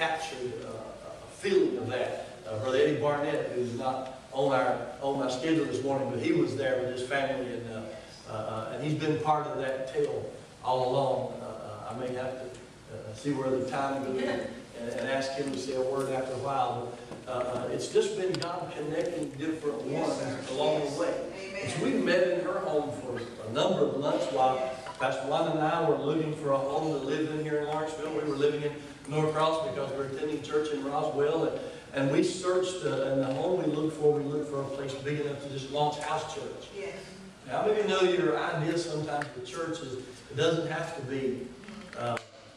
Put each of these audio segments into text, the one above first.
captured a feeling of that. Brother Eddie Barnett, who's not on my schedule this morning, but he was there with his family, and he's been part of that tale all along. I may have to see where the time goes and ask him to say a word after a while. But it's just been God connecting different ones along the way. And so we met in her home for a number of months while Pastor Wanda and I were looking for a home to live in here in Lawrenceville. We were living in Norcross because we were attending church in Roswell. And we searched, and the home we looked for a place big enough to just launch house church. Yes. Now, how many of you know your idea sometimes with church is it doesn't have to be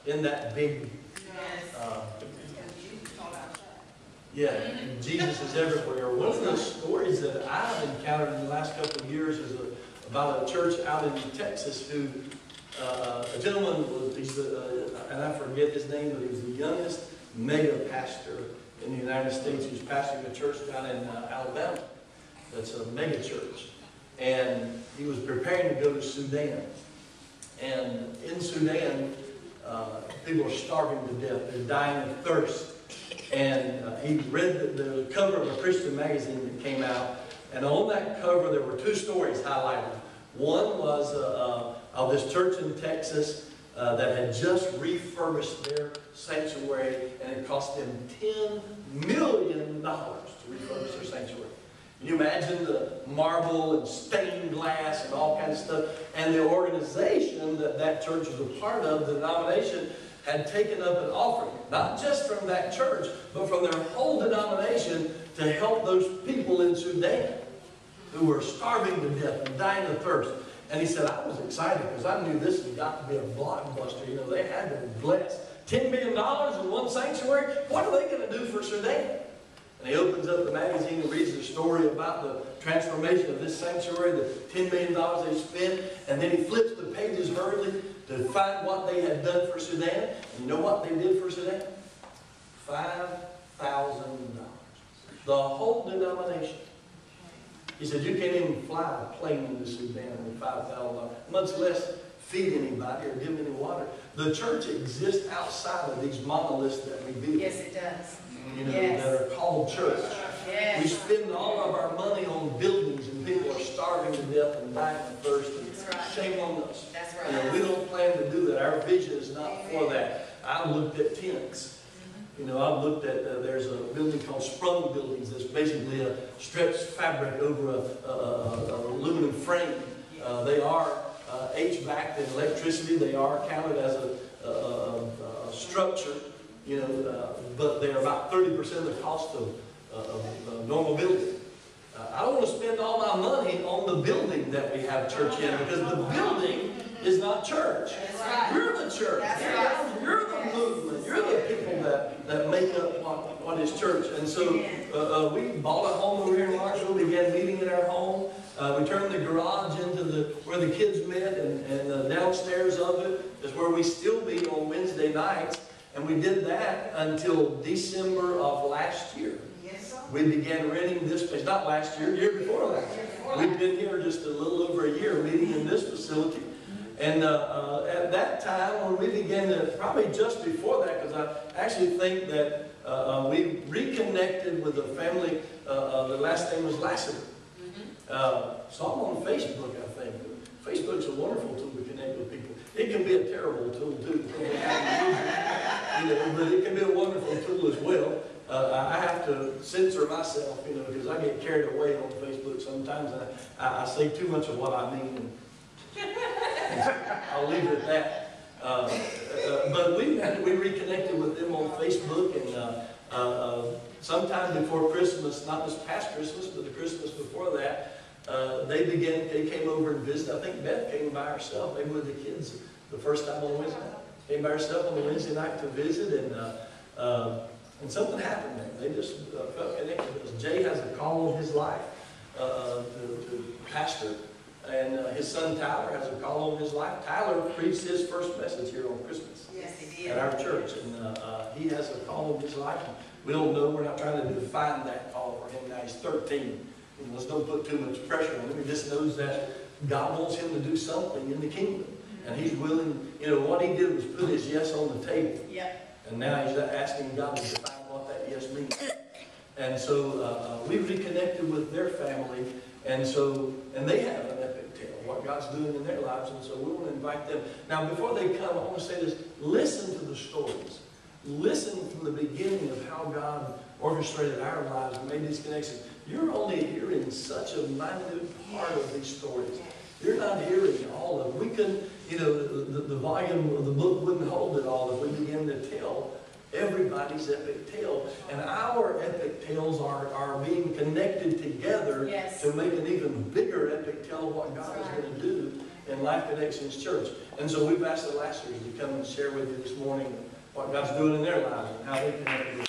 in that big. Jesus is everywhere. One of those stories that I've encountered in the last couple of years is about a church out in Texas who, a gentleman, and I forget his name, but he was the youngest mega pastor in the United States. He was pastoring a church down in Alabama. That's a mega church. And he was preparing to go to Sudan. And in Sudan, people are starving to death. They're dying of thirst. And he read the cover of a Christian magazine that came out. And on that cover, there were two stories highlighted. One was of this church in Texas that had just refurbished their sanctuary, and it cost them $10 million to refurbish their sanctuary. Can you imagine the marble and stained glass and all kinds of stuff? And the organization that church was a part of, the denomination, had taken up an offering, not just from that church, but from their whole denomination to help those people in Sudan who were starving to death and dying of thirst. And he said, I was excited because I knew this had got to be a blockbuster. You know, they had to be blessed. $10 million in one sanctuary? What are they going to do for Sudan? And he opens up the magazine and reads the story about the transformation of this sanctuary, the $10 million they spent, and then he flips the pages hurriedly to find what they had done for Sudan. And you know what they did for Sudan? $5,000. The whole denomination. He said, you can't even fly a plane into Sudan with $5,000, much less feed anybody or give them any water. The church exists outside of these monoliths that we build. Yes, it does. You know, that are called church. Yes. We spend all of our money on buildings, and people are starving to death and dying of thirst. Right. Shame on us. That's right. You know, we don't plan to do that. Our vision is not for that. I looked at tents. You know, I looked at, there's a building called Sprung Buildings that's basically a stretched fabric over an aluminum frame. They are HVAC and electricity. They are counted as a structure, you know, but they're about 30% of the cost of a normal building. I don't want to spend all my money on the building that we have church in, because the building is not church. Right. You're the church. Right. You're the movement. You're the people that make up what is church. And so we bought a home over here in Lawrenceville, began meeting in our home. We turned the garage into where the kids met, and downstairs of it is where we still meet on Wednesday nights. And we did that until December of last year. We began renting this place, not last year, year before last. We've been here just a little over a year meeting in this facility. And at that time, when we began to, probably just before that, because I actually think that we reconnected with the family, the last name was Lassiter. Saw them on Facebook, I think. Facebook's a wonderful tool to connect with people. It can be a terrible tool too, you know, but it can be a wonderful tool as well. I have to censor myself, you know, because I get carried away on Facebook sometimes. I say too much of what I mean, and so I'll leave it at that. But we reconnected with them on Facebook, and sometime before Christmas, not this past Christmas, but the Christmas before that, they came over and visited. I think Beth came by herself, maybe with the kids, the first time on Wednesday night. Came by herself on the Wednesday night to visit, and something happened there. They just felt connected, because Jay has a call in his life to pastor, and his son Tyler has a call on his life. Tyler preached his first message here on Christmas at our church, and he has a call in his life. We don't know. We're not trying to define that call for him now. He's 13. And let's don't put too much pressure on him. He just knows that God wants him to do something in the kingdom, and he's willing. You know, what he did was put his yes on the table. And now he's asking God to define what that yes means. And so we reconnected with their family, and they have an epic tale, what God's doing in their lives, and so we want to invite them. Now, before they come, I want to say this: listen to the stories. Listen from the beginning of how God orchestrated our lives and made these connections. You're only hearing such a minute part of these stories. You're not hearing all of them. We can, the volume of the book wouldn't hold it all if we began to tell everybody's epic tale. And our epic tales are being connected together to make an even bigger epic tale of what God is going to do in Life Connections Church. And so we've asked the Lasters to come and share with you this morning what God's doing in their lives and how they connect with us.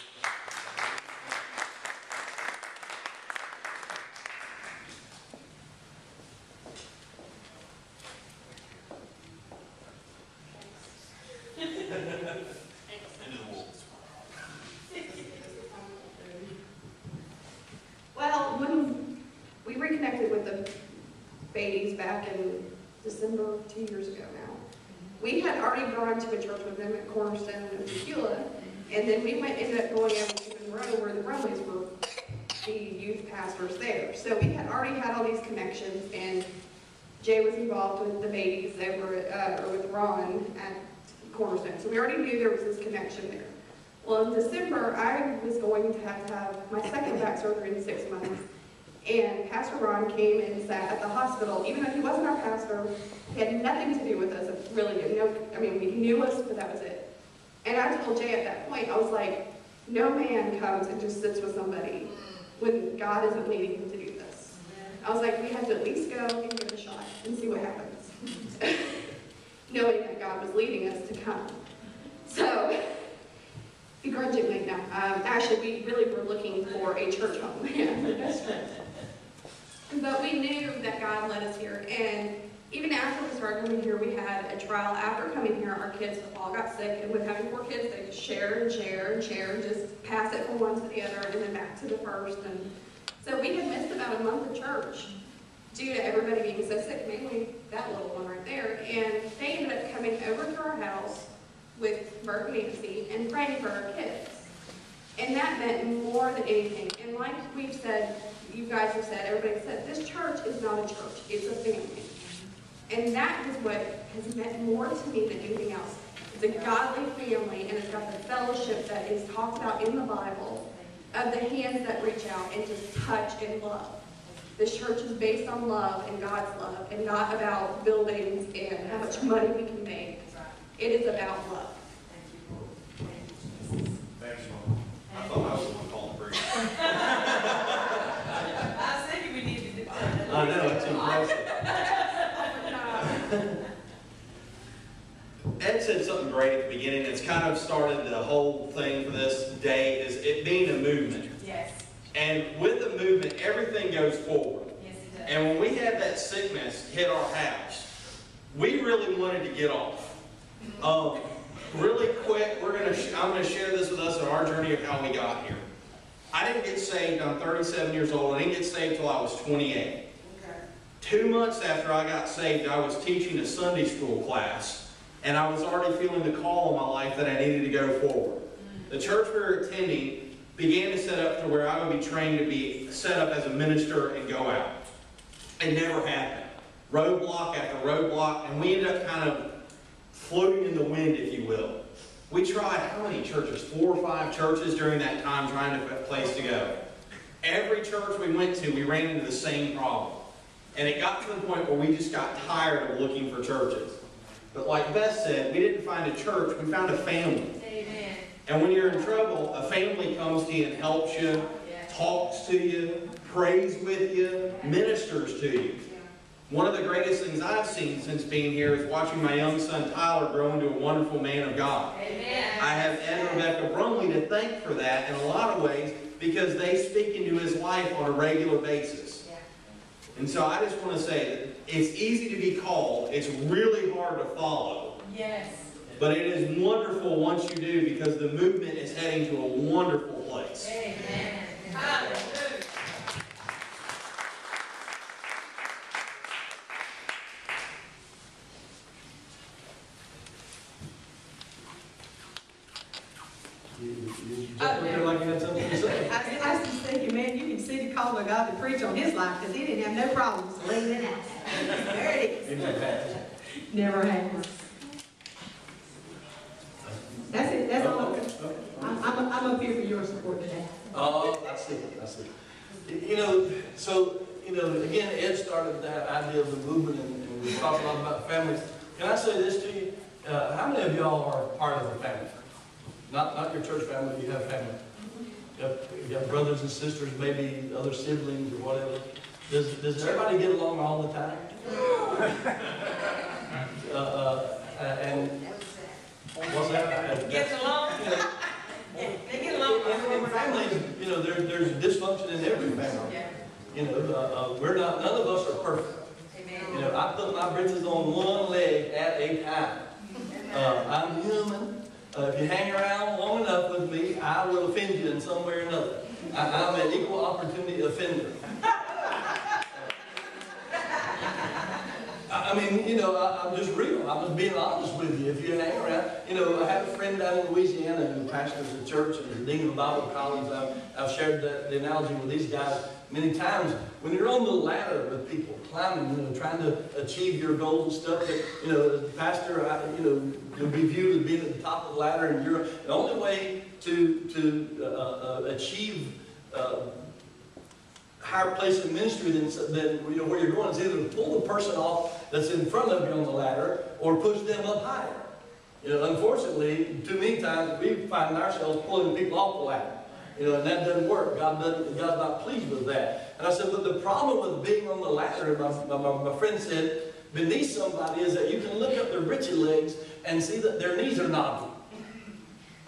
Well, when we reconnected with the Beatties back in December 2 years ago now, we had already gone to a church with them at Cornerstone and Tequila, and then we ended up going over to Monroe where the Brumleys were the youth pastors there. So we had already had all these connections, and Jay was involved with the Beatties over or with Ron at Cornerstone. So we already knew there was this connection there. Well, in December, I was going to have my second back surgery in 6 months. And Pastor Ron came and sat at the hospital. Even though he wasn't our pastor, he had nothing to do with us. Really, he knew us, but that was it. And I told Jay at that point, I was like, no man comes and just sits with somebody when God isn't leading him to do this. I was like, we have to at least go and give it a shot and see what happens. Knowing that God was leading us to come. So, begrudgingly, no. Actually, we really were looking for a church home. But we knew that God led us here. And even after we started coming here, we had a trial. After coming here, our kids all got sick. And with having 4 kids, they just share and share and share and just pass it from one to the other and then back to the first. And so we had missed about a month of church due to everybody being so sick, mainly that little one right there. And they ended up coming over to our house with Bert and Nancy and praying for our kids. And that meant more than anything. And like we've said, you guys have said, everybody said, this church is not a church, it's a family. And that is what has meant more to me than anything else. It's a godly family, and it's got the fellowship that is talked about in the Bible, of the hands that reach out and just touch and love. This church is based on love and God's love, and not about buildings and how much money we can make. It is about love. Thanks, Mom. I thought I was the one calling the break. I was thinking we needed to do that. I know, it's impressive. Ed said something great at the beginning. It's kind of started the whole thing for this day, is it being a movement. Yes. And with the movement, everything goes forward. Yes, it does. And when we had that sickness hit our house, we really wanted to get off. Really quick, I'm going to share this with us on our journey of how we got here. I didn't get saved. I'm 37 years old. I didn't get saved till I was 28. Okay. 2 months after I got saved, I was teaching a Sunday school class, and I was already feeling the call in my life that I needed to go forward. The church we were attending began to set up to where I would be trained to be set up as a minister and go out. It never happened. Roadblock after roadblock, and we ended up kind of floating in the wind, if you will. We tried how many churches? 4 or 5 churches during that time trying to find a place to go. Every church we went to, we ran into the same problem. And it got to the point where we just got tired of looking for churches. But like Beth said, we didn't find a church, we found a family. Amen. And when you're in trouble, a family comes to you and helps you, talks to you, prays with you, ministers to you. One of the greatest things I've seen since being here is watching my young son Tyler grow into a wonderful man of God. Amen. I have Ed and Rebecca Brumley to thank for that in a lot of ways, because they speak into his life on a regular basis. And so I just want to say that it's easy to be called. It's really hard to follow. Yes. But it is wonderful once you do, because the movement is heading to a wonderful place. Amen. Hallelujah. jumped up there like you had something to say. I was just thinking, man, you can see the call of God to preach on his life, because he didn't have no problems laying it out. There it is. Amen. Never has. That's it, that's all. Okay, okay. I'm up here for your support today. Oh, I see, I see. You know, so, you know, again, Ed started that idea of the movement, and we talked a lot about families. Can I say this to you? How many of y'all are part of a family? Not your church family, but you have family. You have brothers and sisters, maybe other siblings or whatever. Does everybody get along all the time? And what's that? Gets along? You know, They get along. in families, you know, there's dysfunction in every family. Yeah. You know, none of us are perfect. Amen. You know, I put my britches on one leg at a time. I'm human. If you hang around long enough with me, I will offend you in some way or another. I'm an equal opportunity offender. I mean, you know, I'm just real. I'm just being honest with you. If you hang around, you know, I have a friend down in Louisiana who pastors a church and is the dean of Bible college. I've shared the analogy with these guys many times. When you're on the ladder with people, climbing, you know, trying to achieve your goals and stuff, that, you know, as a pastor, you know, you'll be viewed as being at the top of the ladder, and you're the only way to achieve higher place in ministry than you know where you're going is either to pull the person off that's in front of you on the ladder or push them up higher. You know, unfortunately, too many times we find ourselves pulling people off the ladder. You know, and that doesn't work. God's not pleased with that. And I said, but the problem with being on the ladder, my friend said, beneath somebody is that you can look up their britchy legs and see that their knees are knobby.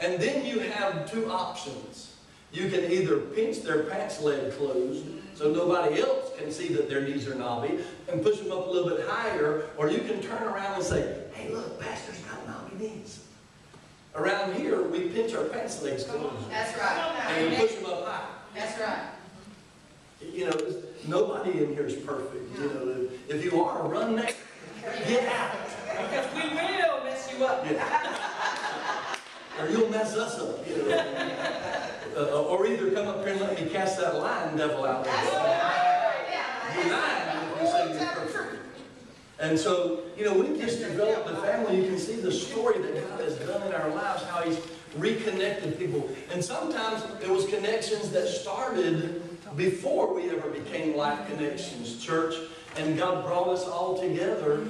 And then you have two options. You can either pinch their pants leg closed so nobody else can see that their knees are knobby and push them up a little bit higher, or you can turn around and say, hey, look, pastor's got knobby knees. Around here, we pinch our pants legs closed. That's right. And we push them up high. That's right. You know, nobody in here is perfect. You know, if you are, run next. Get out. Because we will mess you up. Yeah. Or you'll mess us up. You know. Or either come up here and let me cast that lying devil out there. You're lying if you say you're perfect. And so, you know, we just developed a family. You can see the story that God has done in our lives, how He's reconnected people. And sometimes it was connections that started before we ever became life connections, church. And God brought us all together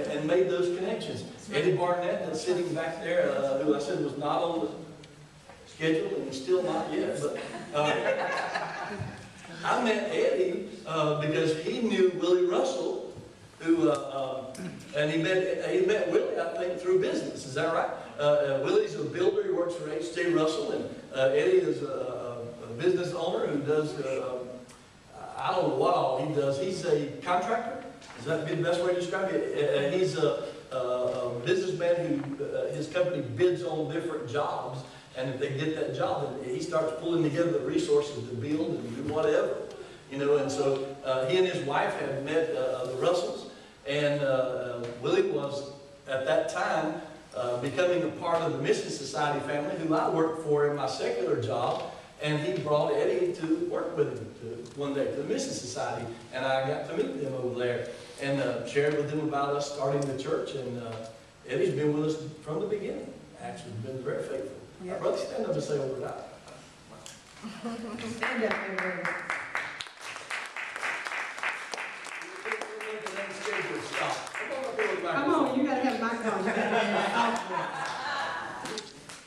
and made those connections. Eddie Barnett, that's sitting back there, who I said was not on the schedule, and he's still not yet. But I met Eddie because he knew Willie Russell, who and he met Willie, I think, through business. Is that right? Willie's a builder. He works for H.J. Russell, and Eddie is a business owner who does. I don't know what all he does. He's a contractor. Is that the best way to describe it? He's a businessman who his company bids on different jobs, and if they get that job, then he starts pulling together the resources to build and do whatever, you know. And so he and his wife had met the Russells, and Willie was at that time becoming a part of the Mission Society family, who I worked for in my secular job. And he brought Eddie to work with him one day to the Mission Society, and I got to meet them over there and shared with them about us starting the church. And Eddie's been with us from the beginning. Actually, been very faithful. Yep. Brother, stand up and say over that. Stand up, everybody. Come on, you got to have my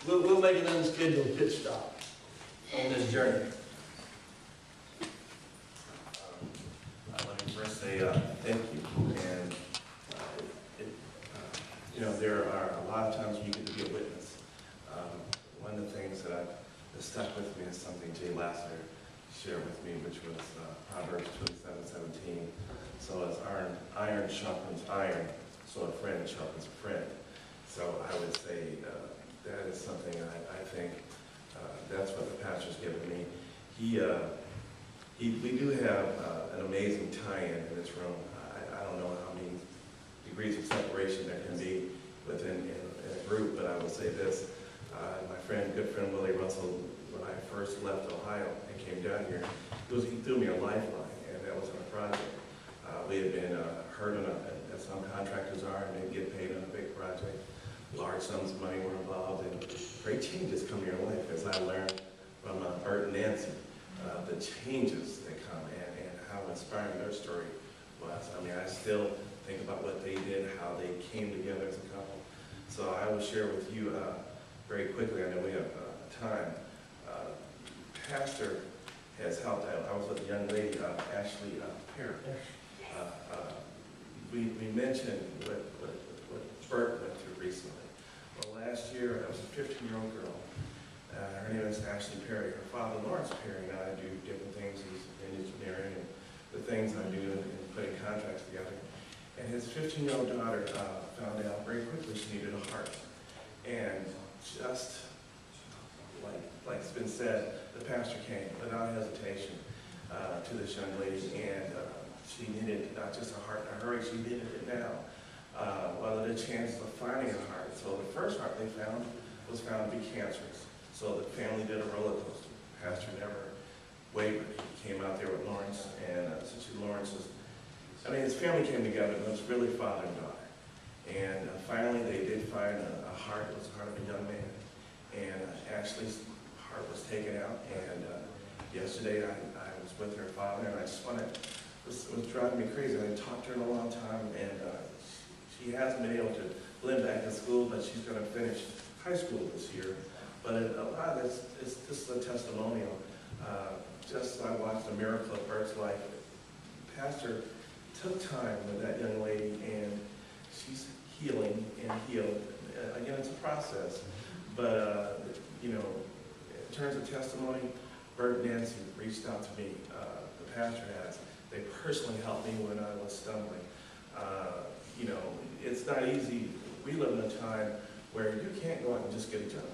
call. We'll make an unscheduled pit stop on this journey. Let me first say thank you. And you know, there are a lot of times when you get to be a witness. One of the things that stuck with me is something Jay Lasser shared with me, which was Proverbs 27:17. So as iron sharpens iron, so a friend sharpens a friend. So I would say that is something I think that's what the pastor's given me. We do have an amazing tie-in in this room. I don't know how many degrees of separation there can be within in a group, but I will say this. My good friend Willie Russell, when I first left Ohio and came down here, he threw me a lifeline, and that was on a project. We had been hurt as some contractors are, and they get paid on a big project. Large sums of money were involved, and great changes come to your life, as I learned from Bert and Nancy, the changes that come and how inspiring their story was. I mean, I still think about what they did, how they came together as a couple. So I will share with you very quickly, I know we have time. Pastor has helped out. I was with a young lady, Ashley Perry. We mentioned what Bert went through recently. Well, last year, I was a 15-year-old girl. Her name is Ashley Perry. Her father, Lawrence Perry, and I do different things. He's in engineering and the things I do in putting contracts together. And his 15-year-old daughter found out very quickly she needed a heart. And just like it's been said, the pastor came without hesitation to this young lady, and she needed not just a heart in a hurry, she needed it now. Well, the chances of finding a heart. So the first heart they found was found to be cancerous. So the family did a roller coaster. Pastor never wavered. He came out there with Lawrence, and Lawrence was, his family came together, but it was really father and daughter. And finally they did find a heart. It was the heart of a young man. And Ashley's heart was taken out, and yesterday I was with her father, and I just wanted, it was driving me crazy. I talked to her in a long time, and she hasn't been able to blend back in school, but she's going to finish high school this year. But a lot of this is just a testimonial. Just I watched a miracle of Bert's life. Pastor took time with that young lady, and she's healing and healed. Again, it's a process. But, in terms of testimony, Bert and Nancy reached out to me. The pastor has. They personally helped me when I was stumbling. It's not easy. We live in a time where you can't go out and just get a job.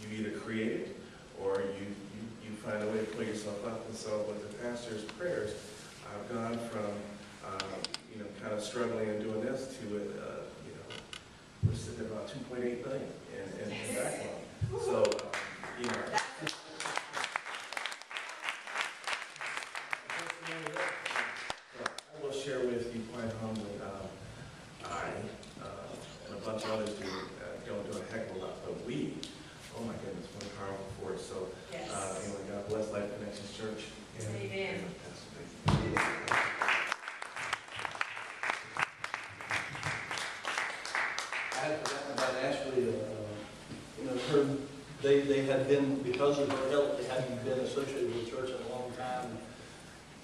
You either create it or you find a way to pull yourself up. And so with the pastor's prayers, I've gone from, kind of struggling and doing this to, we're sitting at about $2.8 billion in backlog. So, I will share with you quite humbly, I and a bunch of others don't do a heck of a lot, but we, oh my goodness, what a powerful force. So, anyway, God bless Life Connections Church. Amen. I had forgotten about Ashley. They had been, because of her health, they hadn't been associated with church in a long time.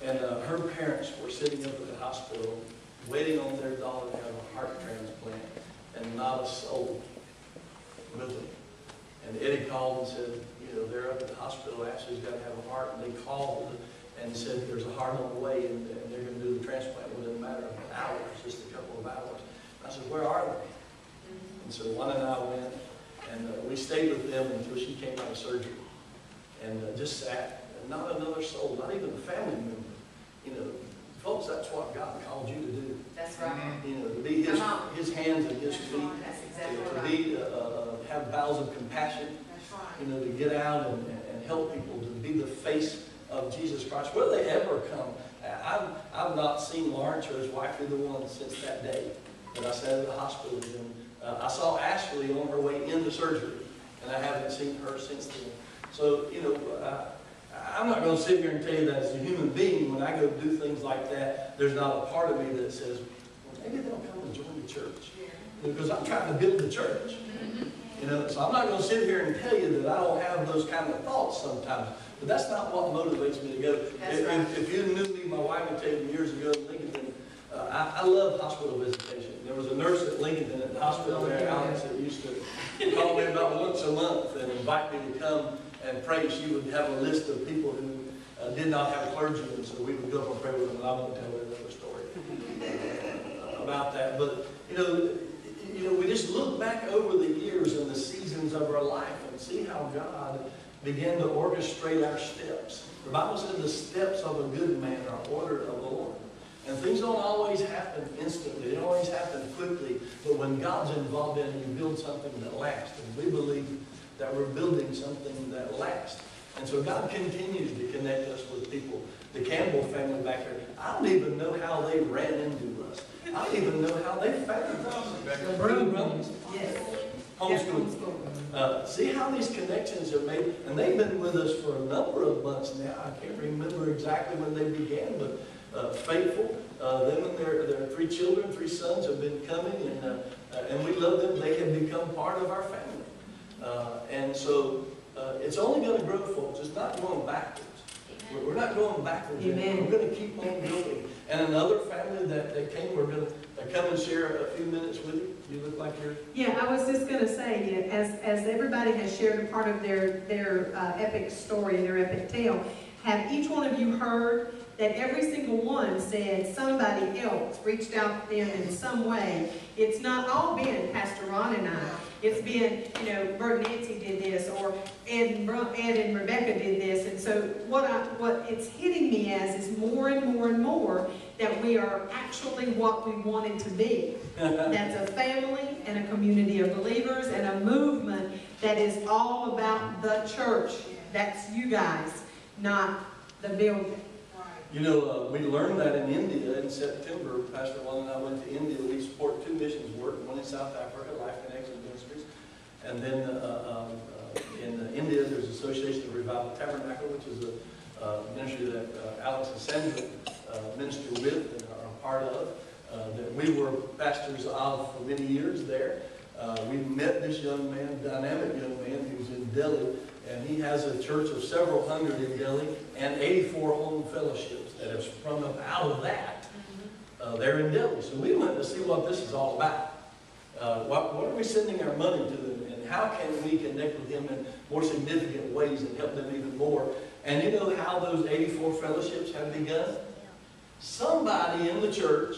And her parents were sitting up at the hospital waiting on their daughter to have a heart transplant, and not a soul with them. And Eddie called and said, they're up at the hospital, Ashley's got to have a heart. And they called and said there's a heart on the way, and they're going to do the transplant within a matter of hours, just a couple of hours. And I said, where are they? And so Juan and I went, and we stayed with them until she came out of surgery. And just sat, and not another soul, not even a family member. Folks, that's what God called you to do. That's right. To be his hands and his feet. That's exactly To right. be, have bowels of compassion. That's right. To get out and help people, to be the face of Jesus Christ. Will they ever come? I've not seen Lawrence or his wife, either one, since that day that I sat at the hospital with them. I saw Ashley on her way into surgery, and I haven't seen her since then. So, I'm not going to sit here and tell you that as a human being, when I go do things like that, there's not a part of me that says, well, maybe they'll come and join the church. Because I'm trying to build the church. So I'm not going to sit here and tell you that I don't have those kind of thoughts sometimes. But that's not what motivates me to go. If you knew me, my wife would tell you years ago in Lincoln, I love hospital visitation. There was a nurse at Lincoln at the hospital there, Alex, that used to call me about once a month and invite me to come and pray. She would have a list of people who did not have clergymen, so we would go up and pray with them, and I won't tell another story about that. But, we just look back over the years and the seasons of our life and see how God began to orchestrate our steps. The Bible says the steps of a good man are ordered of the Lord. And things don't always happen instantly. They don't always happen quickly. But when God's involved in it, you build something that lasts. And we believe that we're building something that lasts. And so God continues to connect us with people. The Campbell family back there, I don't even know how they ran into us. I don't even know how they found us. Yes. Homeschool. See how these connections are made? And they've been with us for a number of months now. I can't remember exactly when they began, but faithful. Them and their 3 children, 3 sons have been coming, and we love them. They have become part of our family. And so it's only going to grow, folks. It's not going backwards. We're not going backwards. Amen. We're going to keep on building. And another family that came, we're going to come and share a few minutes with you. You look like you're... Yeah, I was just going to say, as everybody has shared a part of their epic story, their epic tale, have each one of you heard that every single one said somebody else reached out to them in some way? It's not all been Pastor Ron and I. It's been, Bert and Nancy did this, or Ed and Rebecca did this. And so what it's hitting me as is more and more and more that we are actually what we wanted to be. That's a family and a community of believers and a movement that is all about the church. That's you guys, not the building. We learned that in India in September. Pastor Juan and I went to India. We support 2 missions work, one in South Africa, Life Connection Ministries, and then in India there's Association of Revival Tabernacle, which is a ministry that Alex and Sandra minister with and are a part of, that we were pastors of for many years there. We met this young man, dynamic young man, who's in Delhi, and he has a church of several hundred in Delhi and 84 home fellowships that have sprung up out of that. They're in Delhi. So we went to see what this is all about. What are we sending our money to them, and how can we connect with them in more significant ways and help them even more? And you know how those 84 fellowships have begun? Somebody in the church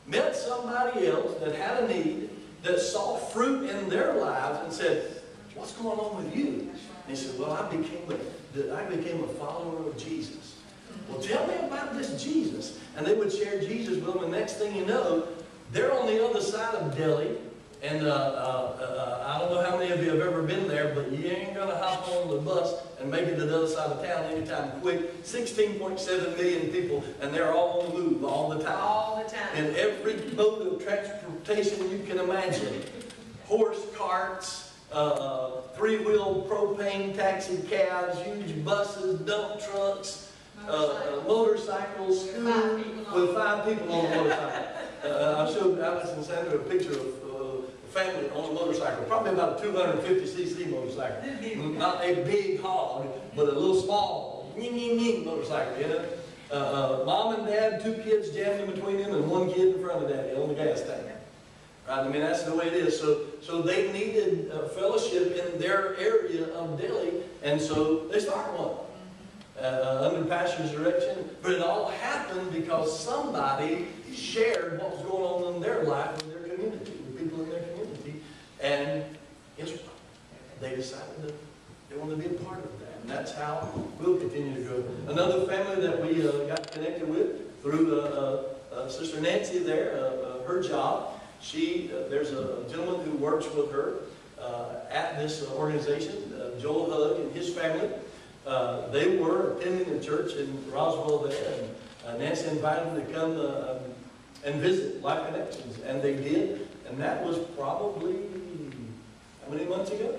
met somebody else that had a need, that saw fruit in their lives and said, "What's going on with you?" And he said, "Well, I became a follower of Jesus." "Well, tell me about this Jesus." And they would share Jesus with them, and next thing you know, they're on the other side of Delhi. And I don't know how many of you have ever been there, but you ain't going to hop on the bus and make it to the other side of town anytime quick. 16.7 million people, and they're all on the move all the time. All the time. In every mode of transportation you can imagine. Horse carts, 3-wheel propane taxi cabs, huge buses, dump trucks, motorcycles, with 5 people on the motorcycle. I showed Alex and Sandra a picture of a family on a motorcycle, probably about a 250cc motorcycle. Not a big hog, but a little small motorcycle, Mom and Dad, 2 kids jammed in between them, and 1 kid in front of Daddy on the gas tank. Right? I mean, that's the way it is. So they needed fellowship in their area of Delhi, and so they started one under Pastor's direction. But it all happened because somebody shared what was going on in their life, in their community, with people in their community, and they decided that they wanted to be a part of that. And that's how we'll continue to grow. Another family that we got connected with through Sister Nancy there, her job. There's a gentleman who works with her at this organization, Joel Hugg and his family. They were attending a church in Roswell there, and Nancy invited them to come and visit Life Connections, and they did. And that was probably, how many months ago?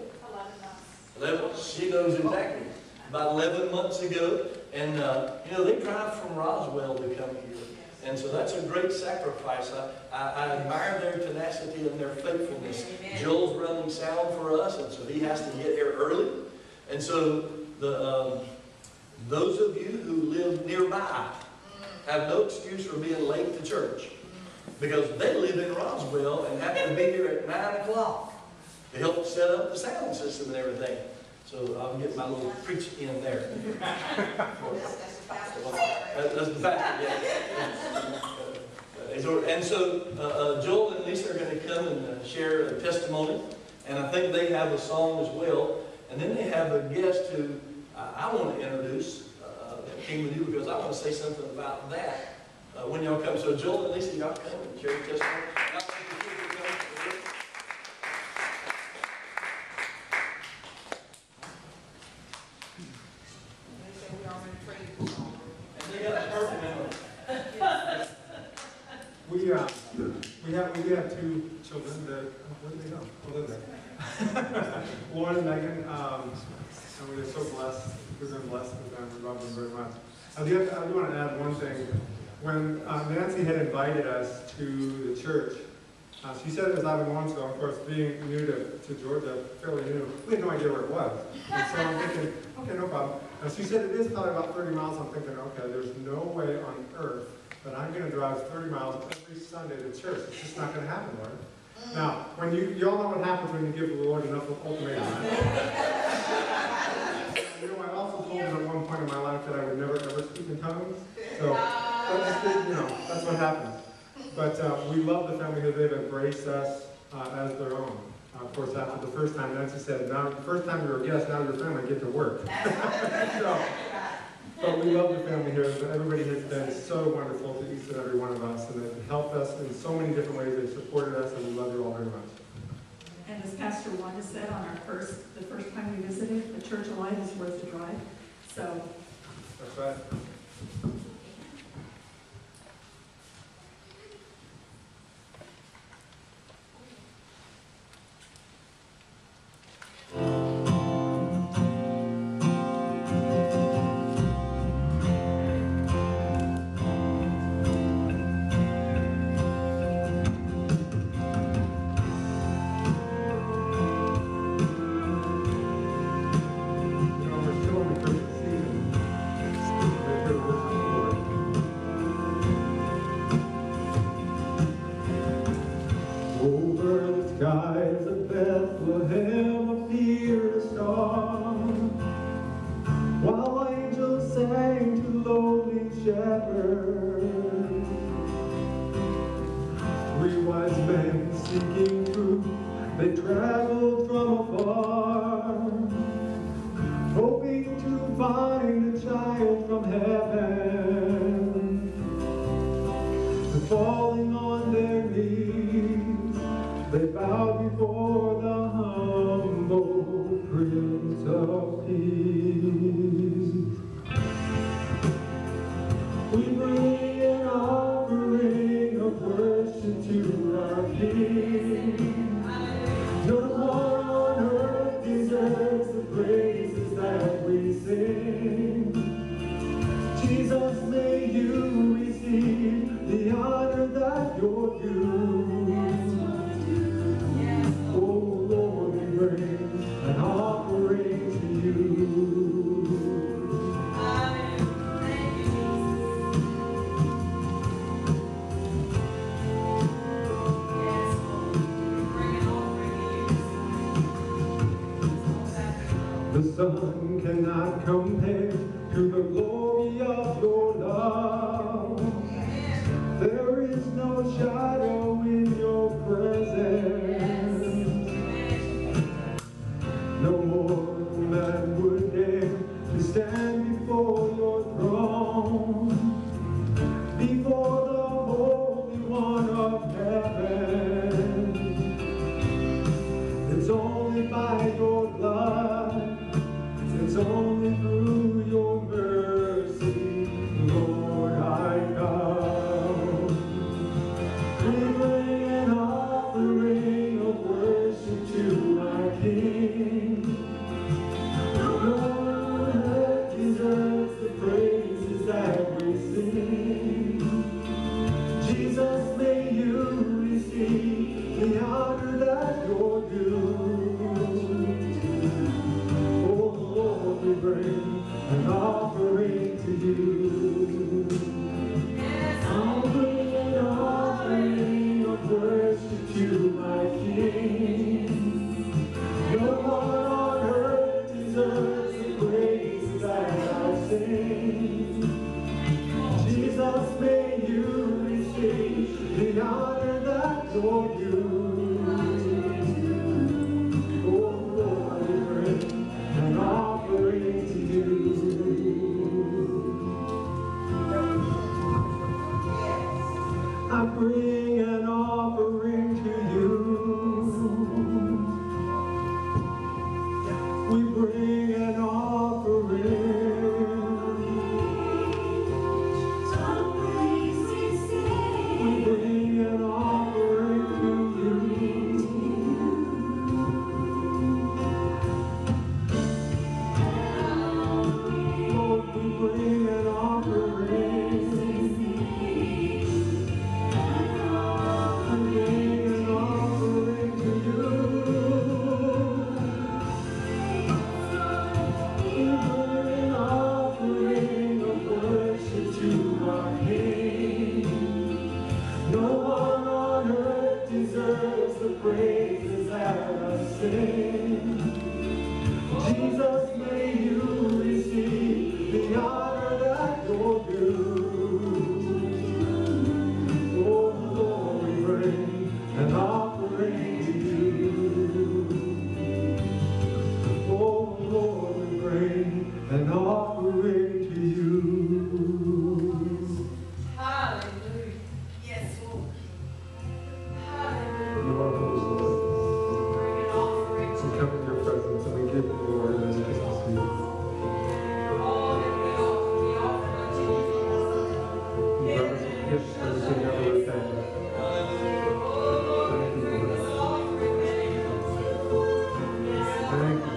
11 months. She knows exactly. About 11 months ago. And, they drive from Roswell to come here. And so that's a great sacrifice. I admire their tenacity and their faithfulness. Amen. Joel's running sound for us, and so he has to get here early. And so those of you who live nearby have no excuse for being late to church, because they live in Roswell and have to be here at 9 o'clock to help set up the sound system and everything. So I'll get my little preach in there. That's the pastor, yeah. And so Joel and Lisa are going to come and share a testimony, and I think they have a song as well. And then they have a guest who I want to introduce, that came with you, because I want to say something about that when y'all come. So Joel and Lisa, y'all come and share your testimony. And they got a perfect memory. We do have two children that, where do they go? Oh, they're there. Lauren and Megan, and we are so blessed. We've been blessed with them. We love them very much. I do want to add one thing. When Nancy had invited us to the church, she said it was out in Lawrenceville. Of course, being new to Georgia, fairly new, we had no idea where it was. And so I'm thinking, okay, no problem. And she said it is probably about 30 miles. I'm thinking, okay, there's no way on earth that I'm going to drive 30 miles every Sunday to church. It's just not going to happen, Lord. Now, when you all know what happens when you give the Lord enough ultimatum, right? You know, I also told him at one point in my life that I would never ever speak in tongues. So that's what happens. But we love the family here. They've embraced us as their own. Of course, after the first time, Nancy said, "Now, the first time you're a guest, now your family get to work." But we love the family here. Everybody has been so wonderful to each and every one of us, and they've helped us in so many different ways. They've supported us, and we love you all very much. And as Pastor Wanda said on the first time we visited, the church alive is worth the drive. So That's right. Skies of Bethlehem appeared a star, while angels sang to lowly shepherds. 3 wise men seeking truth, they traveled from afar, hoping to find a child from heaven. And falling on their knees, they bow before the humble Prince of Peace. We bring an offering of worship to our King. No one on earth deserves the praises that we sing. Jesus, may you receive the honor that you're due. An offering to you. The sun cannot compare to the glory of your love. There is no shadow in your presence. No man would dare to stand before your throne, before the Holy One of heaven. It's only by your blood, it's only through your mercy, Lord, I come. We bring an offering of worship to our King. Deserves the praises that we sing. Jesus, may you receive the honor that you're due. Oh Lord, we bring an offering to you. I'll bring an offering of worship to my King. No one on earth deserves the praise that I sing. Jesus, may you receive the honor that you're due. Oh Lord, we bring an offering to you. offering to you. Hallelujah. Yes, Lord. Hallelujah. You are holy, Lord. Bring an offering to We come in your presence and we give you, Lord, this gift to you. all that we offer unto you. You brought us a gift that we can never repay. Thank you, Lord. Thank you.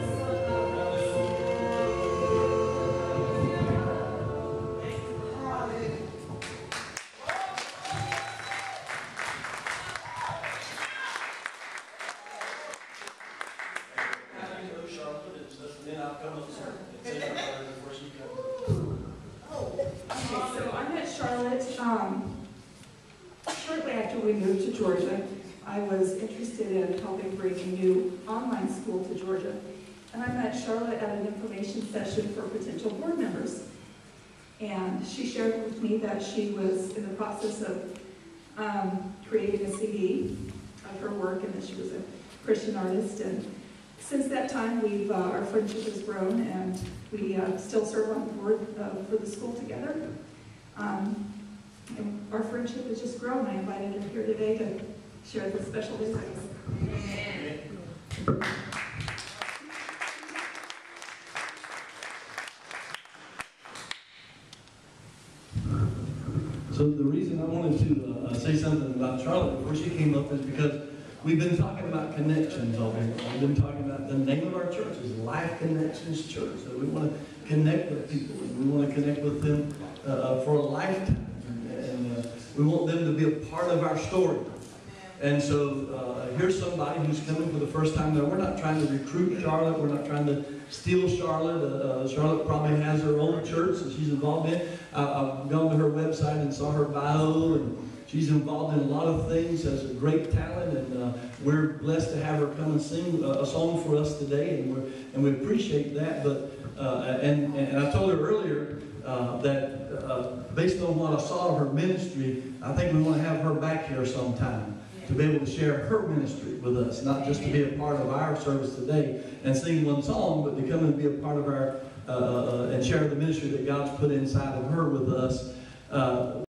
Okay, so I met Charlotte shortly after we moved to Georgia. I was interested in helping bring a new online school to Georgia. And I met Charlotte at an information session for potential board members. And she shared with me that she was in the process of creating a CD of her work and that she was a Christian artist. And since that time, our friendship has grown, and we still serve on the board for the school together. And our friendship has just grown. I invited her here today to share this special day with us. Amen. So the reason I wanted to say something about Charlotte before she came up is because we've been talking about connections all day. We've been talking about the name of our church is Life Connections Church. So we want to connect with people, and we want to connect with them for a lifetime. And we want them to be a part of our story. And so here's somebody who's coming for the first time. Now, we're not trying to recruit Charlotte. We're not trying to steal Charlotte. Charlotte probably has her own church that she's involved in. I've gone to her website and saw her bio, and she's involved in a lot of things, has a great talent, and we're blessed to have her come and sing a song for us today, and we appreciate that. But and I told her earlier that based on what I saw of her ministry, I think we want to have her back here sometime to be able to share her ministry with us, not just to be a part of our service today and sing one song, but to come and be a part of our and share the ministry that God's put inside of her with us.